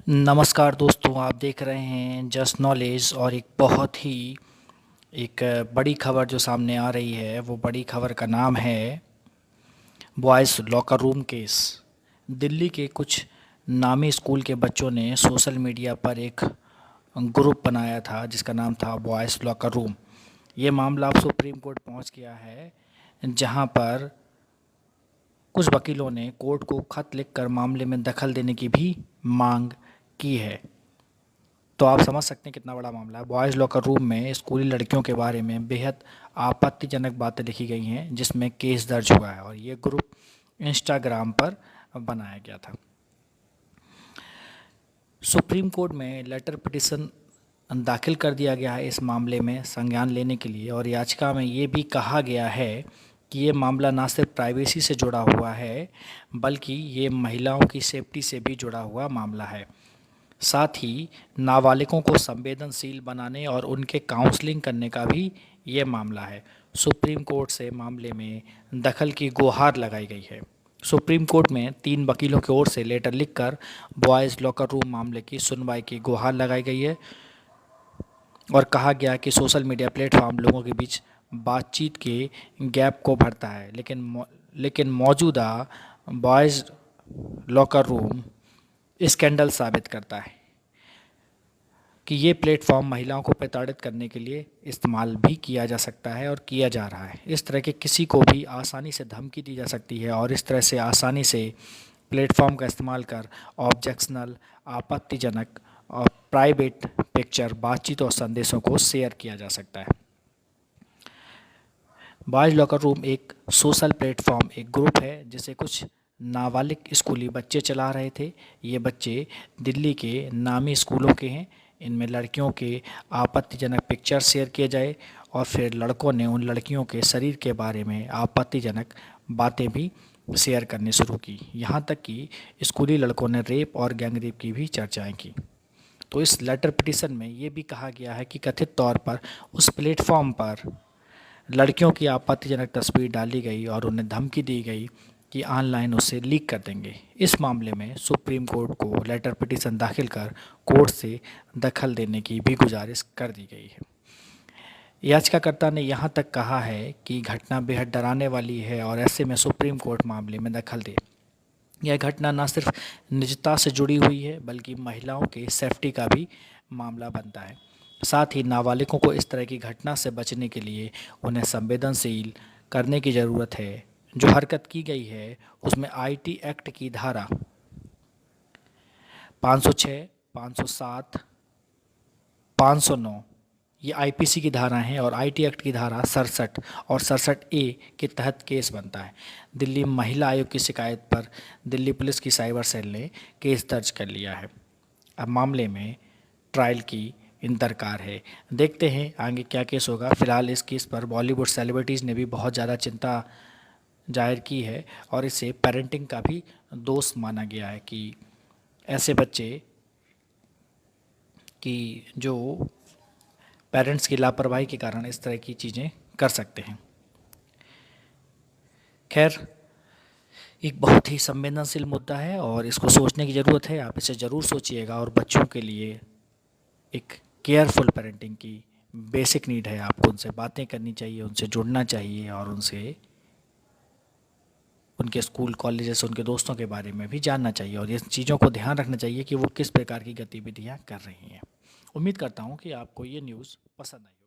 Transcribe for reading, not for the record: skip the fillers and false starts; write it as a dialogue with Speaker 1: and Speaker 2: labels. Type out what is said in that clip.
Speaker 1: नमस्कार दोस्तों, आप देख रहे हैं जस्ट नॉलेज और एक बहुत ही एक बड़ी खबर जो सामने आ रही है। वो बड़ी खबर का नाम है boys locker room case. Delhi के कुछ नामी स्कूल के बच्चों ने सोशल मीडिया पर एक ग्रुप बनाया था जिसका नाम था बॉयज़ लॉकर रूम। ये मामला अब सुप्रीम कोर्ट पहुंच गया है, जहां पर कुछ वकीलों ने कोर्ट को खत लिखकर मामले में दखल देने की भी मांग की है। तो आप समझ सकते हैं कितना बड़ा मामला है। बॉयज़ लॉकर रूम में स्कूली लड़कियों के बारे में बेहद आपत्तिजनक बातें लिखी गई हैं, जिसमें केस दर्ज हुआ है और ये ग्रुप इंस्टाग्राम पर बनाया गया था। सुप्रीम कोर्ट में लेटर पिटिशन दाखिल कर दिया गया है इस मामले में संज्ञान लेने के लिए, और याचिका में ये भी कहा गया है कि ये मामला ना सिर्फ प्राइवेसी से जुड़ा हुआ है बल्कि ये महिलाओं की सेफ्टी से भी जुड़ा हुआ मामला है। साथ ही नाबालिगों को संवेदनशील बनाने और उनके काउंसलिंग करने का भी ये मामला है। सुप्रीम कोर्ट से मामले में दखल की गुहार लगाई गई है। सुप्रीम कोर्ट में 3 वकीलों की ओर से लेटर लिखकर बॉयज़ लॉकर रूम मामले की सुनवाई की गुहार लगाई गई है और कहा गया कि सोशल मीडिया प्लेटफॉर्म लोगों के बीच बातचीत के गैप को भरता है, लेकिन मौजूदा बॉयज़ लॉकर रूम स्कैंडल साबित करता है कि ये प्लेटफॉर्म महिलाओं को प्रताड़ित करने के लिए इस्तेमाल भी किया जा सकता है और किया जा रहा है। इस तरह के किसी को भी आसानी से धमकी दी जा सकती है और इस तरह से आसानी से प्लेटफॉर्म का इस्तेमाल कर ऑब्जेक्शनल, आपत्तिजनक और प्राइवेट पिक्चर, बातचीत और संदेशों को शेयर किया जा सकता है। बॉयज़ लॉकर रूम एक सोशल प्लेटफॉर्म, एक ग्रुप है जिसे कुछ नाबालिग स्कूली बच्चे चला रहे थे। ये बच्चे दिल्ली के नामी स्कूलों के हैं। इनमें लड़कियों के आपत्तिजनक पिक्चर शेयर किए जाए और फिर लड़कों ने उन लड़कियों के शरीर के बारे में आपत्तिजनक बातें भी शेयर करनी शुरू की। यहाँ तक कि स्कूली लड़कों ने रेप और गैंग रेप की भी चर्चाएं की। तो इस लेटर पिटीशन में ये भी कहा गया है कि कथित तौर पर उस प्लेटफॉर्म पर लड़कियों की आपत्तिजनक तस्वीर डाली गई और उन्हें धमकी दी गई कि ऑनलाइन उसे लीक कर देंगे। इस मामले में सुप्रीम कोर्ट को लेटर पिटीशन दाखिल कर कोर्ट से दखल देने की भी गुजारिश कर दी गई है। याचिकाकर्ता ने यहाँ तक कहा है कि घटना बेहद डराने वाली है और ऐसे में सुप्रीम कोर्ट मामले में दखल दे। यह घटना न सिर्फ निजता से जुड़ी हुई है बल्कि महिलाओं के सेफ्टी का भी मामला बनता है। साथ ही नाबालिगों को इस तरह की घटना से बचने के लिए उन्हें संवेदनशील करने की ज़रूरत है। जो हरकत की गई है उसमें आईटी एक्ट की धारा 506, 507, 509 ये आईपीसी की धारा हैं और आईटी एक्ट की धारा 67 और 67A के तहत केस बनता है। दिल्ली महिला आयोग की शिकायत पर दिल्ली पुलिस की साइबर सेल ने केस दर्ज कर लिया है। अब मामले में ट्रायल की दरकार है। देखते हैं आगे क्या केस होगा। फिलहाल इस केस पर बॉलीवुड सेलिब्रिटीज़ ने भी बहुत ज़्यादा चिंता जाहिर की है और इसे पेरेंटिंग का भी दोष माना गया है कि ऐसे बच्चे की जो पेरेंट्स की लापरवाही के कारण इस तरह की चीज़ें कर सकते हैं। खैर, एक बहुत ही संवेदनशील मुद्दा है और इसको सोचने की ज़रूरत है। आप इसे ज़रूर सोचिएगा और बच्चों के लिए एक केयरफुल पेरेंटिंग की बेसिक नीड है। आपको उनसे बातें करनी चाहिए, उनसे जुड़ना चाहिए और उनसे उनके स्कूल कॉलेजेस, उनके दोस्तों के बारे में भी जानना चाहिए और ये चीज़ों को ध्यान रखना चाहिए कि वो किस प्रकार की गतिविधियाँ कर रही हैं। उम्मीद करता हूँ कि आपको ये न्यूज़ पसंद आई।